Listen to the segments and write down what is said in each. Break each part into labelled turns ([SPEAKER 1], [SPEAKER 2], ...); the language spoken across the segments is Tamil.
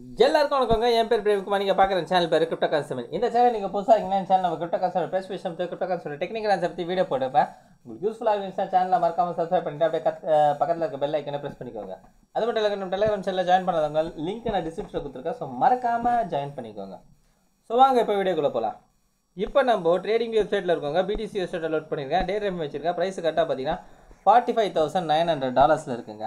[SPEAKER 1] எல்லாருக்கும் வணக்கங்க. என் பேர் பிரேம்குமார். நீங்கள் பார்க்குற சேனல் பேர் கிரிப்டோ கான்செப்ட். இந்த சேனல் நீங்கள் புதுசாக இருக்கீங்கன்னா சேனல் நம்ம கிரிப்டோ கான்செப்ட் ப்ளஸ் விஷயம் கிரிப்டோ கான்செப்ட் டெக்னிக்கல் ஆன்சர் பற்றி வீடியோ போட்டுப்பேன். உங்களுக்கு யூஸ்ஃபுல்லாக இருந்துச்சுன்னா சேனலில் மறக்காமல் சப்ஸ்கிரைப் பண்ணிட்டு அப்படியே பக்கத்தில் இருக்க பெல் ஐக்கனை ப்ரெஸ் பண்ணிக்கோங்க. அது மட்டும் இல்லை, நம்ம டெலிகிராம் சேனலில் ஜாயின் பண்ணாதவங்க லிங்க் நான் டிஸ்கிரிப்ஷனில் கொடுத்துருக்கேன். ஸோ மறக்காமல் ஜாயின் பண்ணிக்கோங்க. ஸோ வாங்க இப்போ வீடியோக்குள்ளே போகலாம். இப்போ நம்ம ட்ரேடிங் வெப்சைட்டில் இருக்கோங்க. BTC வெப்சைட்டில் லோட் பண்ணியிருக்கேன். டே டைம் வச்சுருக்கேன். ப்ரைஸ் கரெக்டாக பார்த்தீங்கன்னா $45,900 இருக்குங்க.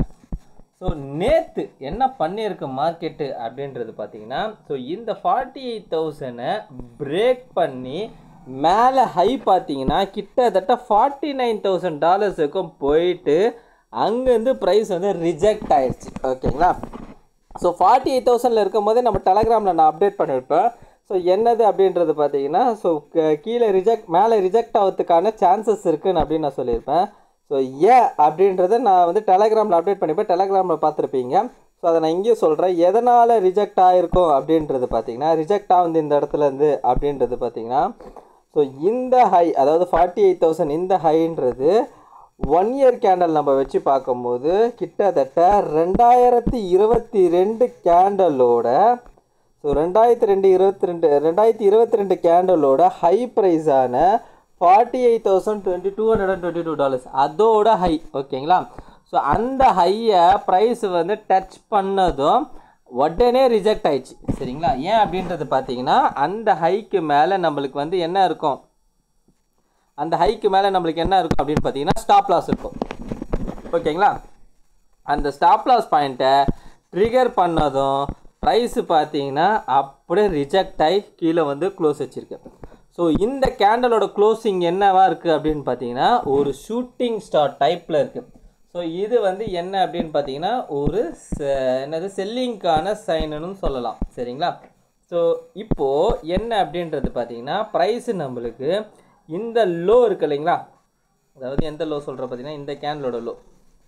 [SPEAKER 1] ஸோ நேற்று என்ன பண்ணியிருக்கு மார்க்கெட்டு அப்படின்றது பார்த்தீங்கன்னா, ஸோ இந்த 48,000 பிரேக் பண்ணி மேலே ஹை பார்த்தீங்கன்னா கிட்டத்தட்ட $49,000 போயிட்டு அங்கேருந்து ப்ரைஸ் வந்து ரிஜெக்ட் ஆயிடுச்சு. ஓகேங்களா? ஸோ 48,000 இருக்கும் போதே நம்ம டெலகிராமில் நான் அப்டேட் பண்ணியிருப்பேன். ஸோ என்னது அப்படின்றது பார்த்தீங்கன்னா, ஸோ கீழே மேலே ரிஜெக்ட் ஆகிறதுக்கான சான்சஸ் இருக்குன்னு அப்படின்னு நான் சொல்லியிருப்பேன். ஸோ ஏன் அப்படின்றத நான் வந்து டெலகிராமில் அப்டேட் பண்ணிப்பேன். டெலகிராமில் பார்த்துருப்பீங்க. ஸோ அதை நான் இங்கேயும் சொல்கிறேன். எதனால் ரிஜெக்ட் ஆகிருக்கும் அப்படின்றது பார்த்தீங்கன்னா, ரிஜெக்ட் ஆகுது இந்த இடத்துலேருந்து அப்படின்றது பார்த்தீங்கன்னா, ஸோ இந்த ஹை அதாவது 48,000 இந்த ஹைன்றது 1 இயர் கேண்டல் நம்ம வச்சு பார்க்கும்போது கிட்டத்தட்ட 2022 கேண்டலோட, ஸோ 2022 கேண்டலோட ஹை ப்ரைஸான $48,222 அதோட ஹை. ஓகேங்களா? ஸோ அந்த ஹையை ப்ரைஸ் வந்து டச் பண்ணதும் உடனே ரிஜெக்ட் ஆயிடுச்சு. சரிங்களா? ஏன் அப்படின்றது பார்த்தீங்கன்னா, அந்த ஹைக்கு மேலே நம்மளுக்கு வந்து என்ன இருக்கும், அந்த ஹைக்கு மேலே நம்மளுக்கு என்ன இருக்கும் அப்படின்னு பார்த்தீங்கன்னா ஸ்டாப் லாஸ் இருக்கும். ஓகேங்களா? அந்த ஸ்டாப் லாஸ் பாயிண்ட்டை ட்ரிகர் பண்ணதும் ப்ரைஸு பார்த்தீங்கன்னா அப்படியே ரிஜெக்ட் ஆகி கீழே வந்து க்ளோஸ் வச்சுருக்கு. ஸோ இந்த கேண்டலோட க்ளோசிங் என்னவா இருக்குது அப்படின்னு பார்த்தீங்கன்னா, ஒரு ஷூட்டிங் ஸ்டார் டைப்பில் இருக்குது. ஸோ இது வந்து என்ன அப்படின்னு பார்த்தீங்கன்னா, ஒரு என்னது செல்லிங்க்கான சைனுன்னு சொல்லலாம். சரிங்களா? ஸோ இப்போது என்ன அப்படின்றது பார்த்தீங்கன்னா, ப்ரைஸு நம்மளுக்கு இந்த லோ இருக்குது இல்லைங்களா, அதாவது எந்த லோ சொல்கிற பார்த்தீங்கன்னா இந்த கேண்டலோட லோ.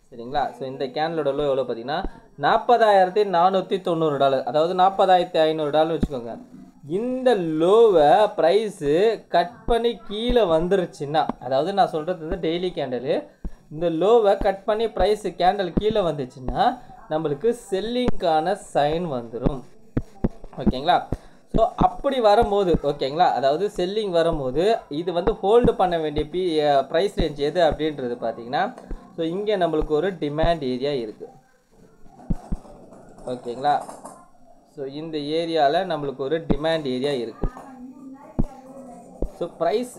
[SPEAKER 1] சரிங்களா? ஸோ இந்த கேண்டலோட லோ எவ்வளோ பார்த்தீங்கன்னா $40,490, அதாவது $40,500 வச்சுக்கோங்க. இந்த லோவை ப்ரைஸு கட் பண்ணி கீழே வந்துருச்சுன்னா, அதாவது நான் சொல்கிறது வந்து டெய்லி கேண்டலு, இந்த லோவை கட் பண்ணி ப்ரைஸு கேண்டல் கீழே வந்துச்சுன்னா நம்மளுக்கு செல்லிங்க்கான சைன் வந்துடும். ஓகேங்களா? ஸோ அப்படி வரும்போது, ஓகேங்களா, அதாவது செல்லிங் வரும்போது இது வந்து ஹோல்டு பண்ண வேண்டிய ப்ரைஸ் ரேஞ்ச் எது அப்படின்றது பார்த்தீங்கன்னா, ஸோ இங்கே நம்மளுக்கு ஒரு டிமாண்ட் ஏரியா இருக்குது. ஓகேங்களா? ஸோ இந்த ஏரியாவில் நம்மளுக்கு ஒரு டிமாண்ட் ஏரியா இருக்குது. So price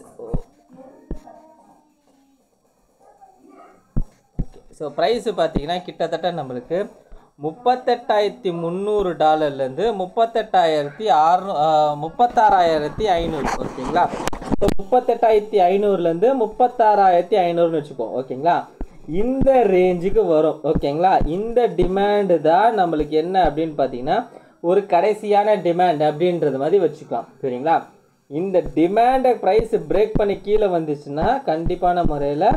[SPEAKER 1] okay, so price பார்த்தீங்கன்னா கிட்டத்தட்ட நம்மளுக்கு $38,300 36,500. ஓகேங்களா? ஸோ 38,500 36,500 வச்சுப்போம். ஓகேங்களா? இந்த ரேஞ்சுக்கு வரும். ஓகேங்களா? இந்த டிமாண்டு தான் நம்மளுக்கு என்ன அப்படின்னு பார்த்தீங்கன்னா ஒரு கடைசியான டிமாண்ட் அப்படின்றது மாதிரி வச்சுக்கலாம். சரிங்களா? இந்த டிமாண்டை ப்ரைஸ் பிரேக் பண்ணி கீழே வந்துச்சுன்னா கண்டிப்பான முறையில்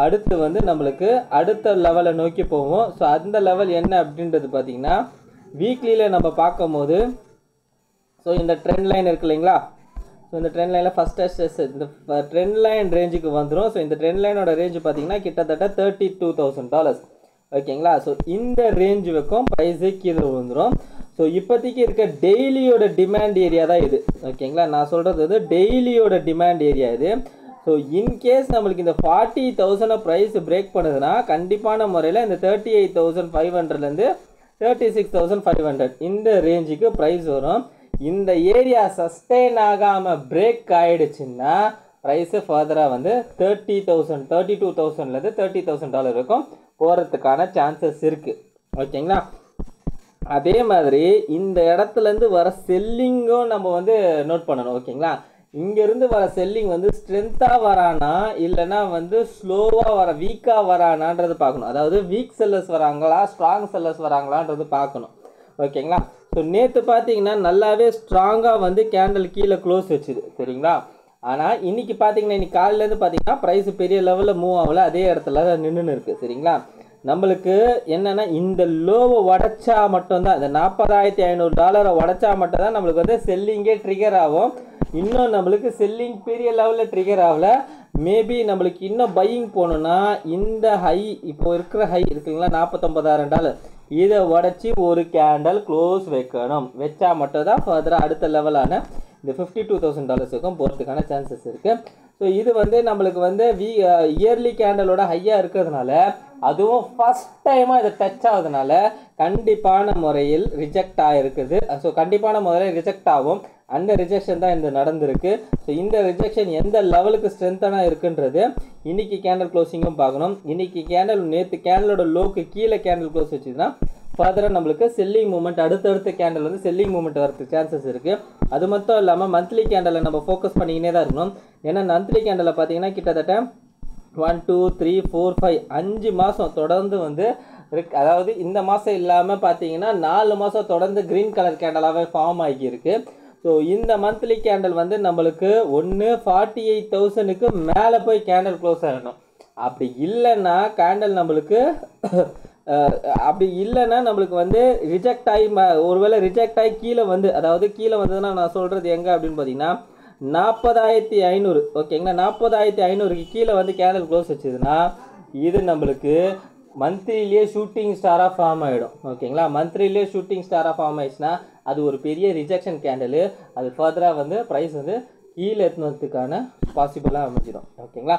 [SPEAKER 1] அடுத்து வந்து நம்மளுக்கு அடுத்த லெவலை நோக்கி போவோம். ஸோ அந்த லெவல் என்ன அப்படின்றது பார்த்தீங்கன்னா, வீக்லியில் நம்ம பார்க்கும் போது, ஸோ இந்த ட்ரெண்ட் லைன் இருக்கு இல்லைங்களா, ஸோ இந்த ட்ரெண்ட் லைனில் ஃபஸ்ட்டு இந்த ட்ரெண்ட் லைன் ரேஞ்சுக்கு வந்துடும். ஸோ இந்த ட்ரெண்ட் லைனோட ரேஞ்சு பார்த்தீங்கன்னா கிட்டத்தட்ட $32,000. ஓகேங்களா? ஸோ இந்த ரேஞ்சு வைக்கும் ப்ரைஸு கீழே விழுந்துடும். ஸோ இப்போதைக்கு இருக்க டெய்லியோட டிமாண்ட் ஏரியா தான் இது. ஓகேங்களா? நான் சொல்கிறது வந்து டெய்லியோட டிமாண்ட் ஏரியா இது. ஸோ இன்கேஸ் நம்மளுக்கு இந்த 40,000 ப்ரைஸ் பிரேக் பண்ணுதுன்னா கண்டிப்பான முறையில் இந்த 38,500 36,500 இந்த ரேஞ்சுக்கு ப்ரைஸ் வரும். இந்த ஏரியா சஸ்டெயின் ஆகாமல் பிரேக் ஆகிடுச்சுன்னா ப்ரைஸு ஃபர்தராக வந்து 32,000 $30,000 இருக்கும் போகிறதுக்கான சான்சஸ் இருக்குது. ஓகேங்களா? அதே மாதிரி இந்த இடத்துலேருந்து வர செல்லிங்கும் நம்ம வந்து நோட் பண்ணணும். ஓகேங்களா? இங்கேருந்து வர செல்லிங் வந்து ஸ்ட்ரென்த்தாக வரானா இல்லைனா வந்து ஸ்லோவாக வீக்காக வரானான்றது பார்க்கணும். அதாவது வீக் செல்லர்ஸ் வராங்களா ஸ்ட்ராங் செல்லர்ஸ் வராங்களான்றது பார்க்கணும். ஓகேங்களா? ஸோ நேற்று பார்த்தீங்கன்னா நல்லாவே ஸ்ட்ராங்காக வந்து கேண்டல் கீழே க்ளோஸ் வச்சுது. சரிங்களா? ஆனால் இன்றைக்கி பார்த்தீங்கன்னா இன்றைக்கி காலையிலேருந்து பார்த்தீங்கன்னா ப்ரைஸ் பெரிய லெவலில் மூவ் ஆகலை, அதே இடத்துல நின்றுன்னு இருக்குது. சரிங்களா? நம்மளுக்கு என்னென்னா இந்த லோவை உடச்சா மட்டும்தான், இந்த $40,500 உடச்சா மட்டும்தான் நம்மளுக்கு வந்து செல்லிங்கே ட்ரிகர் ஆகும். இன்னும் நம்மளுக்கு செல்லிங் பெரிய லெவலில் ட்ரிகர் ஆகலை. மேபி நம்மளுக்கு இன்னும் பையிங் போகணுன்னா இந்த ஹை இப்போ இருக்கிற ஹை இருக்குங்களா $49,000, இதை உடச்சி ஒரு கேண்டல் க்ளோஸ் வைக்கணும். வச்சா மட்டும் தான் ஃபர்தராக அடுத்த லெவலான இந்த $52,000 போகிறதுக்கான சான்சஸ் இருக்குது. ஸோ இது வந்து நம்மளுக்கு வந்து இயர்லி கேண்டலோட ஹையாக இருக்கிறதுனால, அதுவும் ஃபஸ்ட் டைமாக இதை டச் ஆகுதுனால கண்டிப்பான முறையில் ரிஜெக்ட் ஆகிருக்குது. ஸோ கண்டிப்பான முறையில் ரிஜெக்ட் ஆகும். அந்த ரிஜெக்ஷன் தான் இந்த நடந்திருக்கு. ஸோ இந்த ரிஜெக்ஷன் எந்த லெவலுக்கு ஸ்ட்ரென்த்தனாக இருக்குன்றது இன்னைக்கு கேண்டல் க்ளோசிங்கும் பார்க்கணும். இன்னைக்கு கேண்டல் நேற்று கேண்டலோட லோக்கு கீழே கேண்டல் க்ளோஸ் வச்சுன்னா ஃபர்தராக நம்மளுக்கு செல்லிங் மூமெண்ட் அடுத்தடுத்த கேண்டல் வந்து செல்லிங் மூமெண்ட் வரதுக்கு சான்சஸ் இருக்குது. அது மட்டும் இல்லாமல் மந்த்லி கேண்டலை நம்ம ஃபோக்கஸ் பண்ணிக்கினே தான் இருக்கணும். ஏன்னா மந்த்லி கேண்டலில் பார்த்தீங்கன்னா கிட்டத்தட்ட 1 2 3 4 5 5 மாதம் தொடர்ந்து வந்து அதாவது இந்த மாதம் இல்லாமல் பார்த்தீங்கன்னா 4 மாதம் தொடர்ந்து க்ரீன் கலர் கேண்டலாகவே ஃபார்ம் ஆகியிருக்கு. ஸோ இந்த மந்த்லி கேண்டல் வந்து நம்மளுக்கு 48,000க்கு மேலே போய் கேண்டல் க்ளோஸ் ஆகிடணும். அப்படி இல்லைன்னா கேண்டல் நம்மளுக்கு வந்து ரிஜெக்ட் ஆகி ஒருவேளை ரிஜெக்ட் ஆகி கீழே வந்து, அதாவது கீழே வந்ததுன்னா நான் சொல்கிறது எங்கே அப்படின்னு பார்த்தீங்கன்னா 40,500 ஓகேங்களா. 40,500க்கு கீழே வந்து கேண்டல் க்ளோஸ் வச்சதுன்னா இது நம்மளுக்கு மந்த்லியிலே ஷூட்டிங் ஸ்டாராக ஃபார்ம் ஆகிடும். ஓகேங்களா. மந்த்லியிலே ஷூட்டிங் ஸ்டாராக ஃபார்ம் ஆயிடுச்சுன்னா அது ஒரு பெரிய ரிஜெக்ஷன் கேண்டலு. அது ஃபர்தராக வந்து ப்ரைஸ் வந்து கீழே எடுத்துனதுக்கான பாசிபிளாக அமைஞ்சிடும். ஓகேங்களா.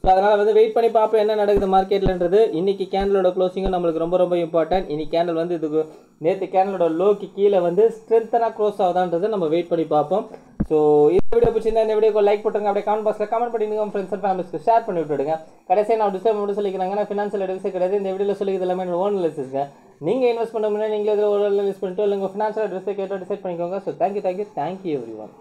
[SPEAKER 1] ஸோ அதனால் வந்து வெயிட் பண்ணி பார்ப்போம் என்ன நடக்குது மார்க்கெட்லன்றது. இன்றைக்கி கேண்டலோட க்ளோசிங்கும் நம்மளுக்கு ரொம்ப ரொம்ப இம்பார்ட்டன்ட். இன்னைக்கு கேண்டல் வந்து இதுக்கு நேற்று கேண்டலோட லோக்கு கீழே வந்து ஸ்ட்ரென்த்தனாக க்ளோஸ் ஆகுதான்றது நம்ம வெயிட் பண்ணி பார்ப்போம். ஸோ இந்த வீடியோ பிடிச்சிருந்தா இந்த வீடியோக்கு லைக் போட்டுருங்க. அப்படியே கமெண்ட் பாக்ஸில் கமெண்ட் பண்ணி உங்கள் ஃப்ரெண்ட்ஸ் அண்ட் ஃபேமிலிஸ்க்கு ஷேர் பண்ணி விட்டுடுங்க. கடைசியாக நான் டிஸ்டர்ப் மட்டும் சொல்லிக்கிறாங்க. நான் ஃபினான்ஷியல் அட்வைஸே கிடையாது. இந்த வீடியோவில் சொல்லிக்கிறது எல்லாமே ஓன் அனாலிசிஸ்ங்க. நீங்கள் இன்வெஸ்ட் பண்ண முன்னாடி நீங்களே இதில் ஒரு அனாலிஸ் பண்ணிட்டு இல்லை உங்கள் ஃபினான்ஷியல் அட்வைஸை கேட்டு டிசைட் பண்ணிக்கோங்க. So thank you every one.